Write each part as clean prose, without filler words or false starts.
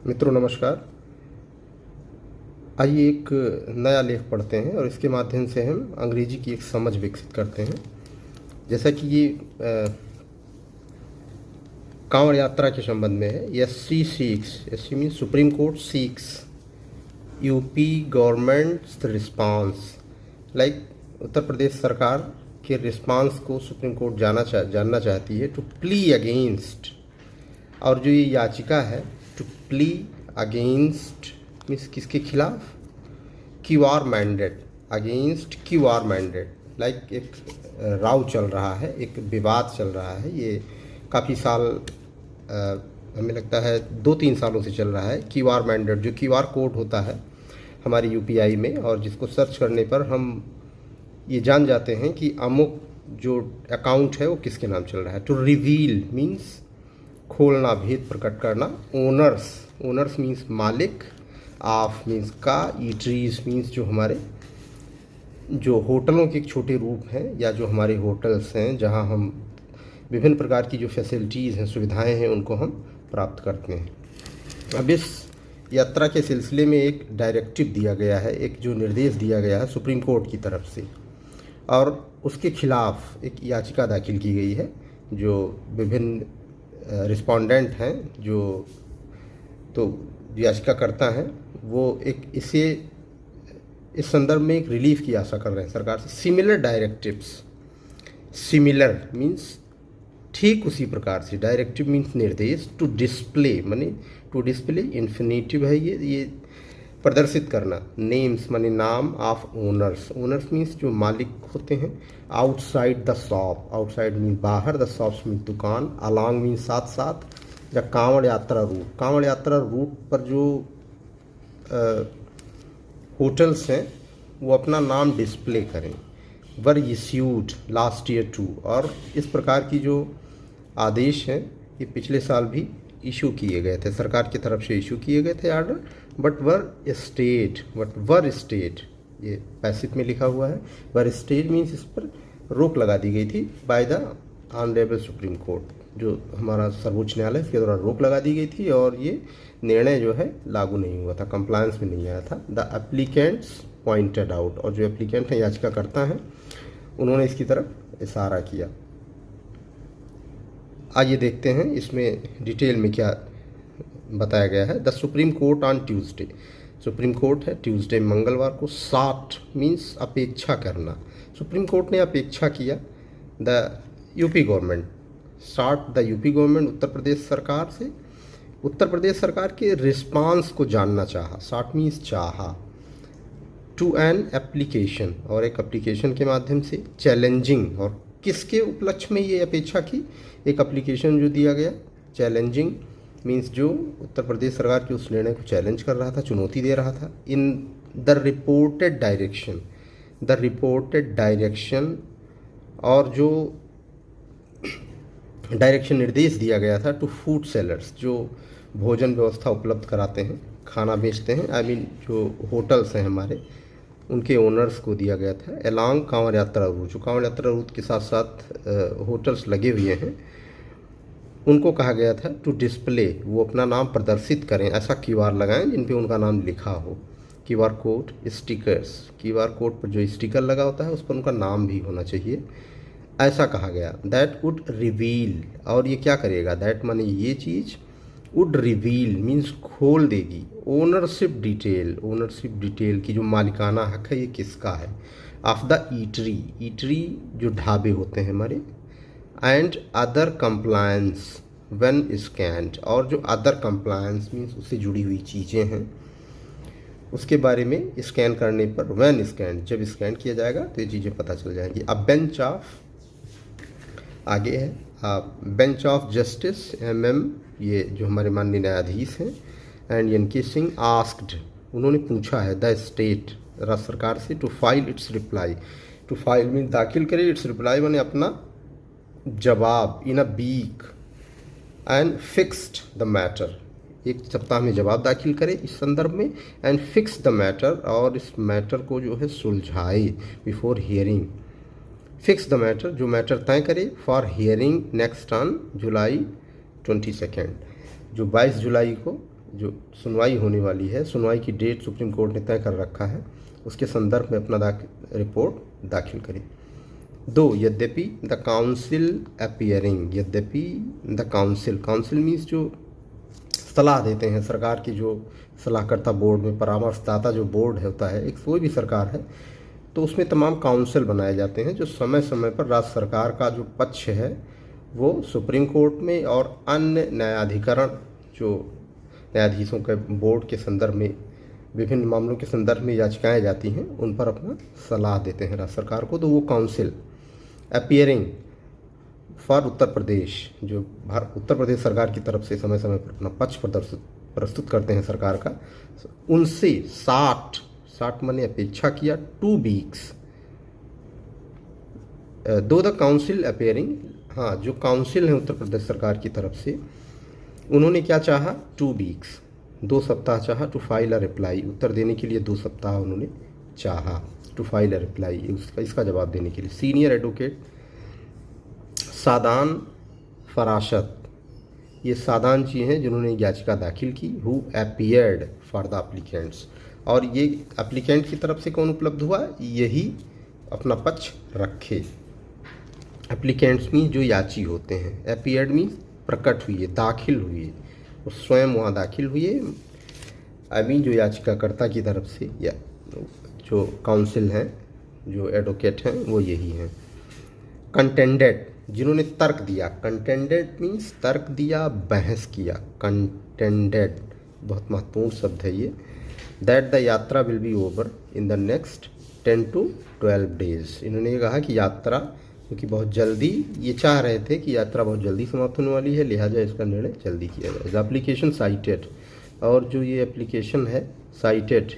मित्रों नमस्कार। आइए एक नया लेख पढ़ते हैं और इसके माध्यम से हम अंग्रेजी की एक समझ विकसित करते हैं। जैसा कि ये कांवड़ यात्रा के संबंध में है। SC seeks, SC mean Supreme Court seeks UP government's response, like Uttar Pradesh सरकार के रिस्पांस को सुप्रीम कोर्ट जानना चाहती है टू प्ली अगेंस्ट। और जो ये याचिका है टू प्ली अगेंस्ट मीन्स किसके खिलाफ? QR mandate, against QR mandate. Like एक राव चल रहा है, एक विवाद चल रहा है। ये काफ़ी साल हमें लगता है 2-3 सालों से चल रहा है। क्यूआर मैंडेट जो क्यूआर कोड होता है हमारी यूपीआई में, और जिसको सर्च करने पर हम ये जान जाते हैं कि अमुक जो अकाउंट है वो किसके नाम चल रहा है। टू रिवील मीन्स खोलना, भेद प्रकट करना। ओनर्स, ओनर्स मीन्स मालिक। ऑफ मीन्स का। ईटरीज मीन्स जो हमारे जो होटलों के एक छोटे रूप हैं, या जो हमारे होटल्स हैं जहां हम विभिन्न प्रकार की जो फैसिलिटीज़ हैं, सुविधाएं हैं, उनको हम प्राप्त करते हैं। अब इस यात्रा के सिलसिले में एक डायरेक्टिव दिया गया है, एक जो निर्देश दिया गया है सुप्रीम कोर्ट की तरफ से, और उसके खिलाफ एक याचिका दाखिल की गई है। जो विभिन्न रिस्पोंडेंट हैं, जो याचिकाकर्ता हैं, वो एक इस संदर्भ में एक रिलीफ की आशा कर रहे हैं सरकार से। सिमिलर डायरेक्टिव्स, सिमिलर मीन्स ठीक उसी प्रकार से, डायरेक्टिव मीन्स निर्देश। टू डिस्प्ले माने टू डिस्प्ले इन्फिनेटिव है ये प्रदर्शित करना। नेम्स माने नाम ऑफ ओनर्स, ओनर्स मीन्स जो मालिक होते हैं। Outside the shop, outside means बाहर, द शॉप्स मीन्स दुकान, अलॉन्ग मीन्स साथ साथ। या कांवड़ यात्रा रूट, कांवड़ यात्रा रूट पर जो होटल्स हैं वो अपना नाम डिस्प्ले करें। वर इश्यूड लास्ट ईयर टू, और इस प्रकार की जो आदेश हैं ये पिछले साल भी इशू किए गए थे, सरकार की तरफ से इशू किए गए थे आर्डर। बट वर स्टेट, ये पैसिव में लिखा हुआ है। वर स्टेट मीन्स इस पर रोक लगा दी गई थी by the honourable supreme court, जो हमारा सर्वोच्च न्यायालय, इसके द्वारा रोक लगा दी गई थी और ये निर्णय जो है लागू नहीं हुआ था, कंप्लायंस में नहीं आया था। द एप्लीकेंट्स पॉइंटेड आउट, और जो एप्लीकेंट हैं, याचिकाकर्ता हैं, उन्होंने इसकी तरफ इशारा किया। आइए देखते हैं इसमें डिटेल में क्या बताया गया है। The supreme court on Tuesday, supreme court है ट्यूसडे मंगलवार को। साठ मीन्स अपेक्षा करना, सुप्रीम कोर्ट ने अपेक्षा किया। द यूपी गवर्नमेंट, साठ द यूपी गवर्नमेंट, उत्तर प्रदेश सरकार से, उत्तर प्रदेश सरकार के रिस्पांस को जानना चाहा। साठ मीन्स चाहा। टू एन एप्लीकेशन, और एक एप्लीकेशन के माध्यम से। चैलेंजिंग, और किसके उपलक्ष्य में ये अपेक्षा की? एक एप्लीकेशन जो दिया गया। चैलेंजिंग मीन्स जो उत्तर प्रदेश सरकार के उस निर्णय को चैलेंज कर रहा था, चुनौती दे रहा था। In the reported direction, the reported direction, और जो डायरेक्शन निर्देश दिया गया था टू फूड सेलर्स, जो भोजन व्यवस्था उपलब्ध कराते हैं, खाना बेचते हैं, आई मीन जो होटल्स हैं हमारे, उनके ओनर्स को दिया गया था। अलॉन्ग कांवड़ यात्रा रूट, जो कांवड़ यात्रा रूट के साथ साथ होटल्स लगे हुए हैं, उनको कहा गया था टू डिस्प्ले, वो अपना नाम प्रदर्शित करें, ऐसा क्यूआर लगाएं जिन पे उनका नाम लिखा हो। QR code, stickers, QR code पर जो स्टिकर लगा होता है उस पर उनका नाम भी होना चाहिए, ऐसा कहा गया। दैट वुड रिवील, और ये क्या करेगा? दैट माने ये चीज़, वुड रिवील मीन्स खोल देगी। ओनरशिप डिटेल, ओनरशिप डिटेल की जो मालिकाना हक है ये किसका है? ऑफ द ईटरी, ईटरी जो ढाबे होते हैं हमारे। And other compliance when scanned, और जो अदर कंप्लायंस मीन्स उससे जुड़ी हुई चीज़ें हैं उसके बारे में स्कैन करने पर, व्हेन स्कैन, जब स्कैन किया जाएगा तो ये चीज़ें पता चल जाएंगी। अब बेंच ऑफ, आगे है बेंच ऑफ जस्टिस MM, ये जो हमारे माननीय न्यायाधीश हैं, एंड NK सिंह आस्क्ड, उन्होंने पूछा है द स्टेट, राज्य सरकार से, to file its reply. To file mean दाखिल करे, इट्स रिप्लाई माने अपना जवाब, in a week, and fixed the matter, एक सप्ताह में जवाब दाखिल करे इस संदर्भ में। एंड फिक्स द मैटर, और इस मैटर को जो है सुलझाए before hearing. Fix the matter, जो मैटर तय करे, for hearing next on July 22, जो 22 जुलाई को जो सुनवाई होने वाली है, सुनवाई की डेट सुप्रीम कोर्ट ने तय कर रखा है, उसके संदर्भ में अपना रिपोर्ट दाखिल करें। 2, यद्यपि द काउंसिल अपीयरिंग, यद्यपि द काउंसिल मीन्स जो सलाह देते हैं, सरकार की जो सलाहकर्ता बोर्ड में परामर्शदाता जो बोर्ड होता है, एक कोई भी सरकार है तो उसमें तमाम काउंसिल बनाए जाते हैं जो समय समय पर राज्य सरकार का जो पक्ष है वो सुप्रीम कोर्ट में और अन्य न्यायाधिकरण जो न्यायाधीशों के बोर्ड के संदर्भ में विभिन्न मामलों के संदर्भ में याचिकाएं जाती हैं उन पर अपना सलाह देते हैं राज्य सरकार को। तो वो council appearing for Uttar Pradesh, जो उत्तर प्रदेश सरकार की तरफ से समय समय पर अपना पक्ष प्रस्तुत करते हैं सरकार का, उनसे 60 माने अपेक्षा किया 2 वीक्स। दो द काउंसिल अपीयरिंग, हाँ जो काउंसिल है उत्तर प्रदेश सरकार की तरफ से, उन्होंने क्या चाहा 2 वीक्स, 2 सप्ताह चाहा टू फाइल अ रिप्लाई, उत्तर देने के लिए 2 सप्ताह उन्होंने चाहा टू फाइल अ रिप्लाई, इसका जवाब देने के लिए। सीनियर एडवोकेट सादान फराशत, ये सादान जी हैं जिन्होंने याचिका दाखिल की, who appeared for the applicants, और ये एप्लीकेंट की तरफ से कौन उपलब्ध हुआ, यही अपना पक्ष रखे। एप्लीकेंट्स मीन जो याची होते हैं, अपीयर्ड मीन प्रकट हुई, दाखिल हुई, वो स्वयं वहाँ दाखिल हुए, आई मीन जो याचिकाकर्ता की तरफ से, या जो काउंसिल हैं जो एडवोकेट हैं वो यही हैं। कंटेंडेड, जिन्होंने तर्क दिया, कंटेंडेड मीन्स तर्क दिया, बहस किया, कंटेंडेड बहुत महत्वपूर्ण शब्द है ये। दैट द यात्रा will be over in the next 10 to 12 days, इन्होंने ये कहा कि यात्रा क्योंकि बहुत जल्दी, ये चाह रहे थे कि यात्रा बहुत जल्दी समाप्त होने वाली है, लिहाजा इसका निर्णय जल्दी किया जाए। द एप्लीकेशन साइटेड, और जो ये एप्लीकेशन है cited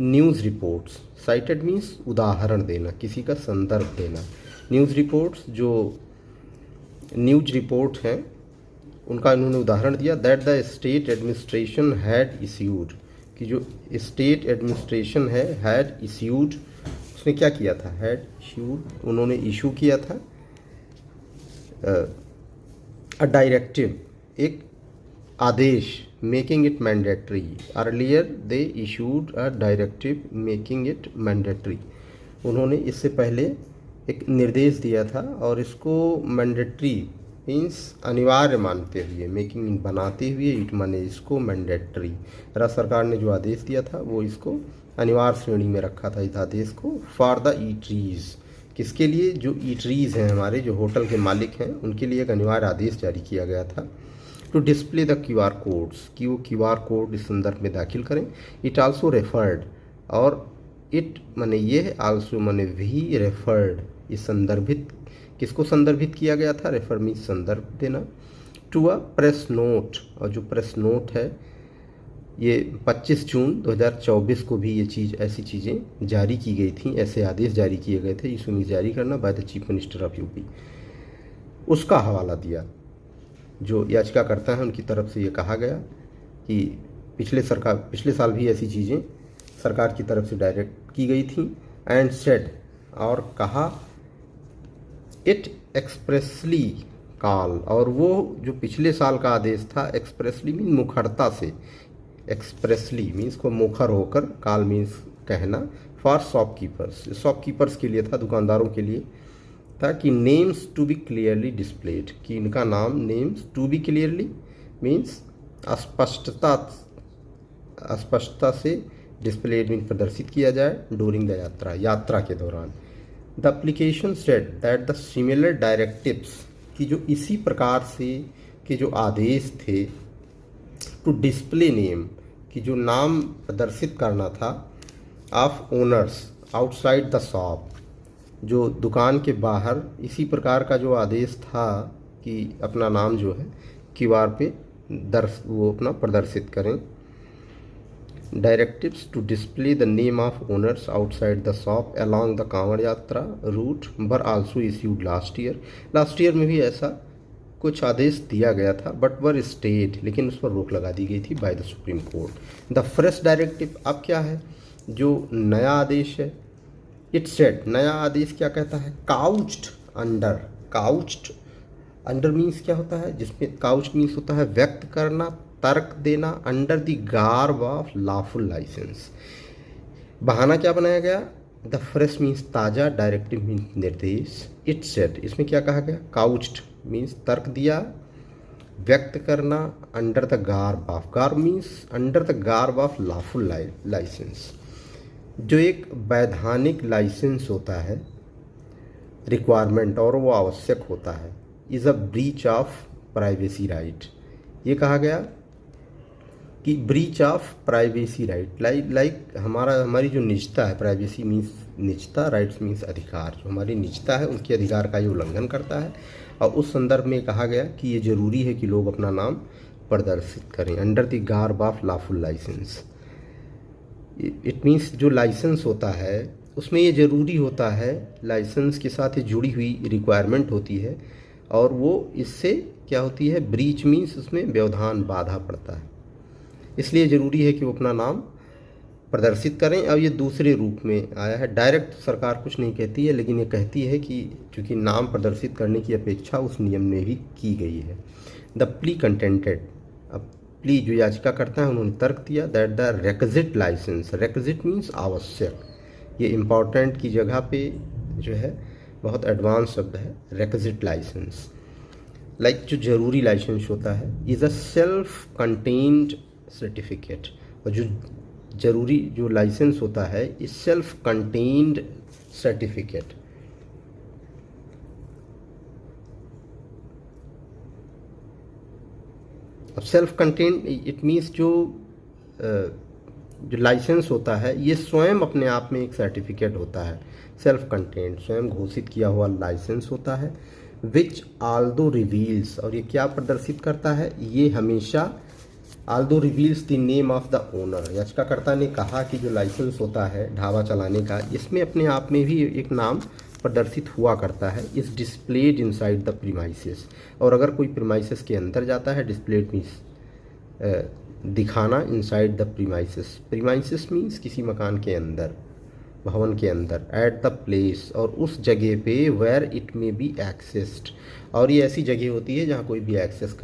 news reports, cited means उदाहरण देना, किसी का संदर्भ देना। न्यूज़ रिपोर्ट्स जो न्यूज रिपोर्ट हैं उनका इन्होंने उदाहरण दिया। That the state administration had issued, कि जो स्टेट एडमिनिस्ट्रेशन है हैड इश्यूड, उसने क्या किया था, हैड इश्यूड, उन्होंने इशू किया था अ डायरेक्टिव, एक आदेश, making it mandatory, earlier they issued a directive making it mandatory, उन्होंने इससे पहले एक निर्देश दिया था और इसको मैंडेटरी मीन्स अनिवार्य मानते हुए, मेकिंग बनाते हुए, इट माने इसको मैंडेटरी, राज्य सरकार ने जो आदेश दिया था वो इसको अनिवार्य श्रेणी में रखा था इस आदेश को। फॉर द ईटरीज, किसके लिए, जो ईटरीज हैं हमारे, जो होटल के मालिक हैं, उनके लिए एक अनिवार्य आदेश जारी किया गया था। To display the QR codes, कि वो QR कोड इस संदर्भ में दाखिल करें। इट आल्सो रेफर्ड, और इट माने ये, आल्सो माने भी, रेफर्ड ये संदर्भित, किसको संदर्भित किया गया था, रेफर मीन संदर्भ देना। टू अ प्रेस नोट, और जो प्रेस नोट है ये 25 जून 2024 को भी ये चीज़, ऐसी चीज़ें जारी की गई थी, ऐसे आदेश जारी किए गए थे, इशू में जारी करना by the chief minister of UP, उसका हवाला दिया। जो याचिकाकर्ता हैं उनकी तरफ से ये कहा गया कि पिछले साल भी ऐसी चीज़ें सरकार की तरफ से डायरेक्ट की गई थी। एंड सेड, और कहा, इट एक्सप्रेसली कॉल, और वो जो पिछले साल का आदेश था, एक्सप्रेसली मीन मुखरता से, एक्सप्रेसली मीन्स को मुखर होकर, कॉल मीन्स कहना, फॉर शॉपकीपर्स के लिए था, दुकानदारों के लिए था, कि names to be clearly displayed, कि इनका नाम, names to be clearly means स्पष्टता से, डिस्प्लेड मीन प्रदर्शित किया जाए, डूरिंग द यात्रा के दौरान। The application said that the similar directives, कि जो इसी प्रकार से के जो आदेश थे, टू डिस्प्ले नेम, कि जो नाम प्रदर्शित करना था, of owners outside the shop, जो दुकान के बाहर, इसी प्रकार का जो आदेश था कि अपना नाम जो है QR पे वो अपना प्रदर्शित करें। Directives to display the name of owners outside the shop along the Kanwar यात्रा route were also issued last year. Last year में भी ऐसा कुछ आदेश दिया गया था, बट वर स्टेट, लेकिन उस पर रोक लगा दी गई थी by the supreme court. The fresh directive, अब क्या है, जो नया आदेश है, इट सेट, नया आदेश क्या कहता है, काउच्ड अंडर मीन्स क्या होता है, जिसमें काउच मीन्स होता है व्यक्त करना, तर्क देना under the garb of lawful licence. बहाना क्या बनाया गया? द फ्रेश मीन्स ताज़ा, डायरेक्टिव मीन्स निर्देश। इट सेड, इसमें क्या कहा गया? काउच्ड मीन्स तर्क दिया, व्यक्त करना, under the garb of, garb means under the garb of lawful licence. जो एक वैधानिक लाइसेंस होता है, रिक्वायरमेंट, और वो आवश्यक होता है, is a breach of privacy right. ये कहा गया कि breach of privacy right, like हमारी जो निजता है, प्राइवेसी मीन्स निजता, राइट्स मीन्स अधिकार, जो हमारी निजता है उनके अधिकार का ये उल्लंघन करता है। और उस संदर्भ में कहा गया कि ये ज़रूरी है कि लोग अपना नाम प्रदर्शित करें under the garb of lawful licence. It means जो लाइसेंस होता है उसमें ये ज़रूरी होता है, लाइसेंस के साथ ये जुड़ी हुई रिक्वायरमेंट होती है, और वो इससे क्या होती है? ब्रीच मीन्स उसमें व्यवधान, बाधा पड़ता है, इसलिए ज़रूरी है कि वो अपना नाम प्रदर्शित करें। और ये दूसरे रूप में आया है, डायरेक्ट सरकार कुछ नहीं कहती है, लेकिन ये कहती है कि चूँकि नाम प्रदर्शित करने की अपेक्षा उस नियम में भी की गई है। द प्ली कंटेंटेड, अब प्ली जो याचिका करता है उन्होंने तर्क दिया that the requisite licence, requisite means आवश्यक, ये इम्पॉर्टेंट की जगह पे जो है बहुत एडवांस शब्द है, रेक्विजिट लाइसेंस, लाइक जो जरूरी लाइसेंस होता है, is a self contained certificate. और जो जरूरी जो लाइसेंस होता है इज सेल्फ कंटेन्ड सर्टिफिकेट। अब सेल्फ कंटेन्ड इट मीन्स जो लाइसेंस होता है ये स्वयं अपने आप में एक सर्टिफिकेट होता है, सेल्फ कंटेन्ड, स्वयं घोषित किया हुआ लाइसेंस होता है। विच आल्दो रिवील्स, और ये क्या प्रदर्शित करता है? ये हमेशा Aldous reveals the name of the owner. याचिकाकर्ता ने कहा कि जो लाइसेंस होता है ढाबा चलाने का, इसमें अपने आप में भी एक नाम प्रदर्शित हुआ करता है, is displayed inside the premises. और अगर कोई प्रीमाइसेस के अंदर जाता है, डिस्प्लेड मीन्स दिखाना, inside the premises, premises means किसी मकान के अंदर, भवन के अंदर, एट द प्लेस, और उस जगह पे, where it may be accessed, और ये ऐसी जगह होती है जहाँ कोई भी एक्सेस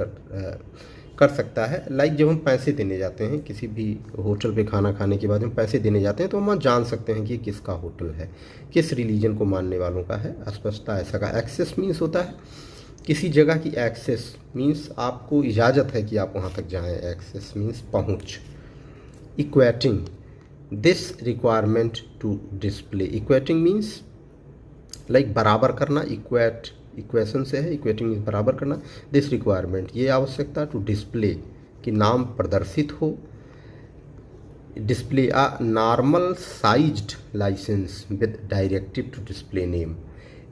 कर सकता है। लाइक जब हम पैसे देने जाते हैं किसी भी होटल पे, खाना खाने के बाद हम पैसे देने जाते हैं तो हम जान सकते हैं कि किसका होटल है, किस रिलीजन को मानने वालों का है, स्पष्टता ऐसा का। एक्सेस मीन्स होता है किसी जगह की, एक्सेस मीन्स आपको इजाज़त है कि आप वहाँ तक जाएं, एक्सेस मीन्स पहुँच। Equating this requirement to display, equating means like बराबर करना, इक्वेट इक्वेशन से है, इक्वेटिंग मीन्स बराबर करना। दिस रिक्वायरमेंट, ये आवश्यकता, टू डिस्प्ले कि नाम प्रदर्शित हो, display a normal sized licence with directive to display name.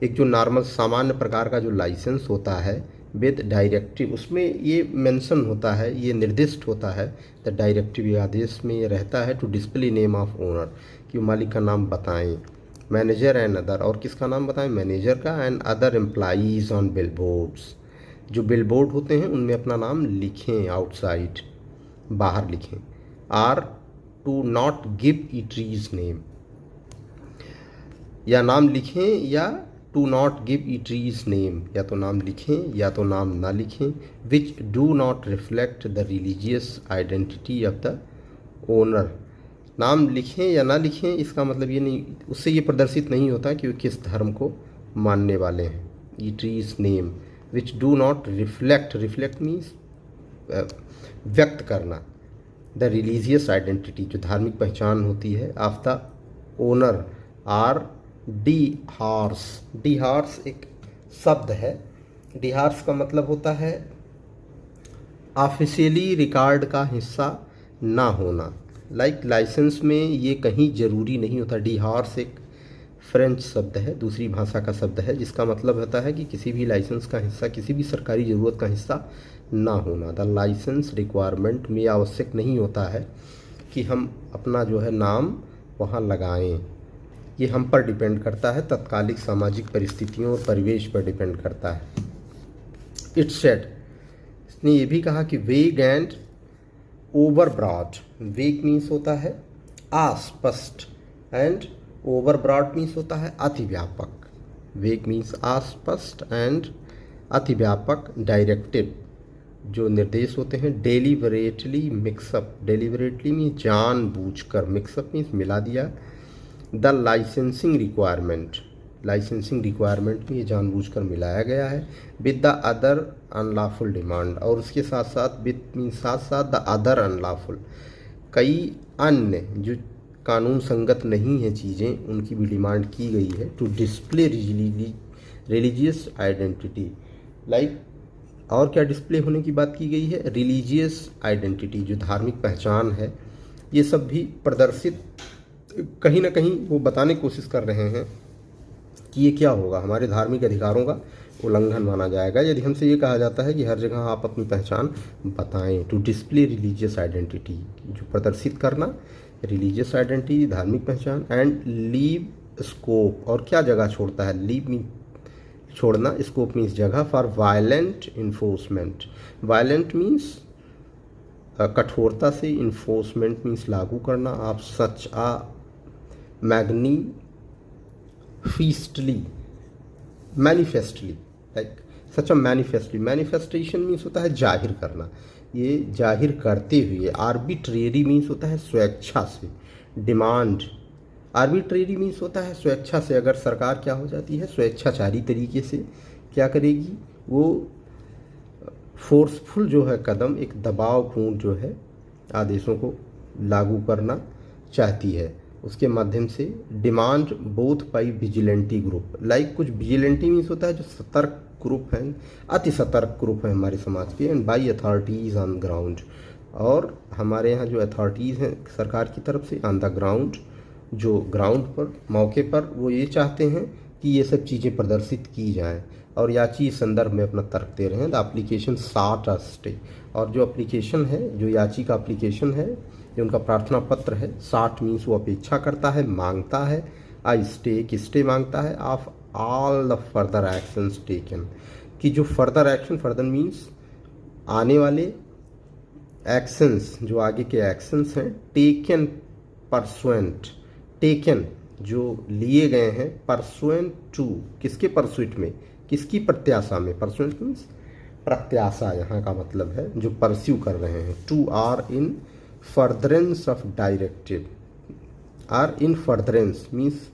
एक जो नॉर्मल सामान्य प्रकार का जो लाइसेंस होता है विद डायरेक्टिव, उसमें ये मेंशन होता है, ये निर्दिष्ट होता है, द डायरेक्टिव, ये आदेश में ये रहता है, to display name of owner, कि मालिक का नाम बताएं, मैनेजर एंड अदर, और किसका नाम बताएं? मैनेजर का, and other employees on billboards, जो बिलबोर्ड होते हैं उनमें अपना नाम लिखें, आउटसाइड, बाहर लिखें। Or to not give eateries name, या नाम लिखें या to not give eateries name, या तो नाम लिखें या तो नाम ना लिखें। Which do not reflect the religious identity of the owner, नाम लिखें या ना लिखें इसका मतलब ये नहीं, उससे ये प्रदर्शित नहीं होता कि वो किस धर्म को मानने वाले हैं। Eateries name, which do not reflect, reflect means व्यक्त करना, द रिलीजियस आइडेंटिटी, जो धार्मिक पहचान होती है, ऑफ द ओनर, आर डिहार्स। डिहार्स एक शब्द है, डिहार्स का मतलब होता है ऑफिशियली रिकॉर्ड का हिस्सा ना होना। लाइक लाइसेंस में ये कहीं ज़रूरी नहीं होता। डिहार्स एक फ्रेंच शब्द है, दूसरी भाषा का शब्द है, जिसका मतलब होता है कि किसी भी लाइसेंस का हिस्सा, किसी भी सरकारी ज़रूरत का हिस्सा ना होना। द लाइसेंस रिक्वायरमेंट में आवश्यक नहीं होता है कि हम अपना जो है नाम वहाँ लगाएं, ये हम पर डिपेंड करता है, तत्कालिक सामाजिक परिस्थितियों और परिवेश पर डिपेंड करता है। इट्स सेड, इसने ये भी कहा कि वेग एंड ओवर ब्रॉड, वेग मीन्स होता है अस्पष्ट, एंड ओवर ब्रॉड मीन्स होता है अतिव्यापक। वेग मीन्स अस्पष्ट एंड अतिव्यापक। डायरेक्टिव जो निर्देश होते हैं, डेलिबरेटली मिक्सअप, डेलिबरेटली मीन जानबूझकर, मिक्सअप मीन्स मिला दिया, the licensing requirement, licensing requirement में ये जानबूझकर मिलाया गया है, with the other unlawful demand, और उसके साथ साथ विद मीन साथ साथ द अदर अनलॉफुल, कई अन्य जो कानून संगत नहीं है चीज़ें उनकी भी डिमांड की गई है, to display religious identity, like और क्या डिस्प्ले होने की बात की गई है, रिलीजियस आइडेंटिटी, जो धार्मिक पहचान है, ये सब भी प्रदर्शित कहीं ना कहीं वो बताने की कोशिश कर रहे हैं कि ये क्या होगा, हमारे धार्मिक अधिकारों का उल्लंघन माना जाएगा यदि हमसे ये कहा जाता है कि हर जगह आप अपनी पहचान बताएं। टू डिस्प्ले रिलीजियस आइडेंटिटी, जो प्रदर्शित करना, रिलीजियस आइडेंटिटी धार्मिक पहचान, एंड लीव स्कोप, और क्या जगह छोड़ता है, लीव मीन छोड़ना, स्कोप मीन्स जगह, for violent enforcement, violent means कठोरता से, इन्फोर्समेंट मीन्स लागू करना, आप such manifestly like such manifestly, manifestation means होता है जाहिर करना, ये जाहिर करते हुए, आर्बिट्रेरी मीन्स होता है स्वेच्छा से, डिमांड, आर्बिट्रेरी मीन्स होता है स्वेच्छा से, अगर सरकार क्या हो जाती है स्वेच्छाचारी तरीके से क्या करेगी, वो फोर्सफुल जो है कदम, एक दबावपूर्ण जो है आदेशों को लागू करना चाहती है, उसके माध्यम से, demand both by vigilante group, like कुछ विजिलेंटी मीन्स होता है जो सतर्क ग्रुप हैं, अति सतर्क ग्रुप हैं हमारे समाज के, and by authorities on ground, और हमारे यहाँ जो अथॉरिटीज़ हैं सरकार की तरफ से, ऑन द ग्राउंड, जो ग्राउंड पर मौके पर वो ये चाहते हैं कि ये सब चीज़ें प्रदर्शित की जाएं, और याची इस संदर्भ में अपना तर्क दे रहे हैं, द एप्लीकेशन साट अ स्टे, और जो एप्लीकेशन है, जो याची का एप्लीकेशन है, जो उनका प्रार्थना पत्र है, साट मीन्स वो अपेक्षा करता है, मांगता है, आई स्टे कि स्टे मांगता है, of all the further actions taken, कि जो फर्दर एक्शन, फर्दर मीन्स आने वाले एक्शंस, जो आगे के एक्शंस हैं, टेकन परसुएंट, टेकन जो लिए गए हैं, परसुएंट टू, किसके परसुइट में, किसकी प्रत्याशा में, परसुएंट मीन्स प्रत्याशा यहाँ का मतलब है, जो परस्यू कर रहे हैं, to or in furtherance of directive, or in furtherance means,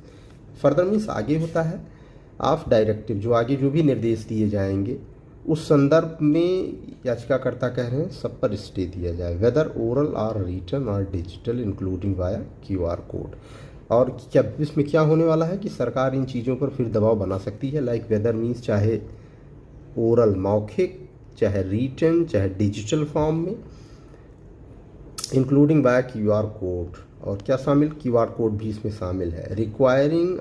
further means आगे होता है, ऑफ डायरेक्टिव जो आगे जो भी निर्देश दिए जाएंगे उस संदर्भ में याचिकाकर्ता कह रहे हैं सब पर स्टे दिया जाए, वेदर ओरल और रिटन और digital including via QR code, और क्या इसमें क्या होने वाला है कि सरकार इन चीज़ों पर फिर दबाव बना सकती है, लाइक वेदर मीन्स चाहे ओरल मौखिक, चाहे रिटन, चाहे डिजिटल फॉर्म में, इंक्लूडिंग बाय QR कोड, और क्या शामिल, QR कोड भी इसमें शामिल है, रिक्वायरिंग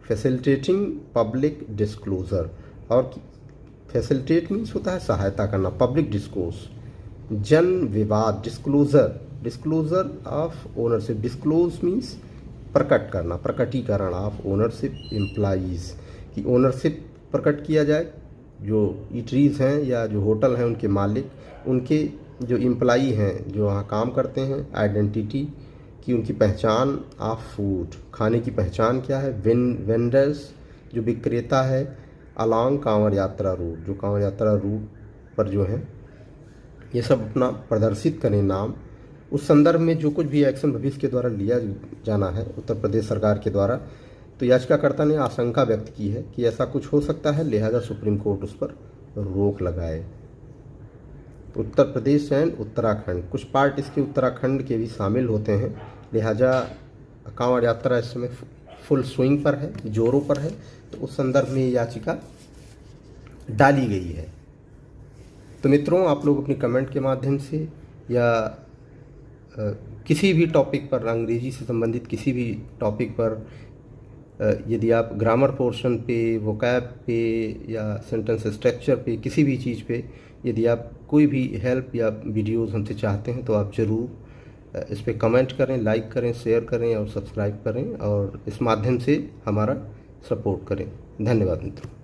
फैसिलिटेटिंग पब्लिक डिस्क्लोजर, और फैसिलिटेट मीन्स होता है सहायता करना, पब्लिक डिस्कोर्स, जन विवाद, disclosure of ownership, disclose means प्रकट करना, प्रकटीकरण ऑफ ओनरशिप एम्प्लॉइज़, कि ओनरशिप प्रकट किया जाए, जो ईटरीज हैं या जो होटल हैं उनके मालिक, उनके जो एम्प्लॉई हैं जो वहाँ काम करते हैं, आइडेंटिटी की उनकी पहचान ऑफ फूड, खाने की पहचान क्या है, वेंडर्स जो विक्रेता है, अलॉन्ग कांवड़ यात्रा रूट, जो कांवड़ यात्रा रूट पर जो है ये सब अपना प्रदर्शित करें नाम, उस संदर्भ में जो कुछ भी एक्शन भविष्य के द्वारा लिया जाना है उत्तर प्रदेश सरकार के द्वारा, तो याचिकाकर्ता ने आशंका व्यक्त की है कि ऐसा कुछ हो सकता है, लिहाजा सुप्रीम कोर्ट उस पर रोक लगाए। उत्तर प्रदेश एंड उत्तराखंड, कुछ पार्ट इसके उत्तराखंड के भी शामिल होते हैं, लिहाजा कांवड़ यात्रा इस समय फुल स्विंग पर है, जोरों पर है, तो उस संदर्भ में याचिका डाली गई है। तो मित्रों, आप लोग अपनी कमेंट के माध्यम से या किसी भी टॉपिक पर, अंग्रेजी से संबंधित किसी भी टॉपिक पर, यदि आप ग्रामर पोर्शन पे, वोकैब पे या सेंटेंस स्ट्रक्चर पे, किसी भी चीज़ पे यदि आप कोई भी हेल्प या वीडियोस हमसे चाहते हैं तो आप ज़रूर इस पर कमेंट करें, लाइक करें, शेयर करें और सब्सक्राइब करें, और इस माध्यम से हमारा सपोर्ट करें। धन्यवाद मित्रों।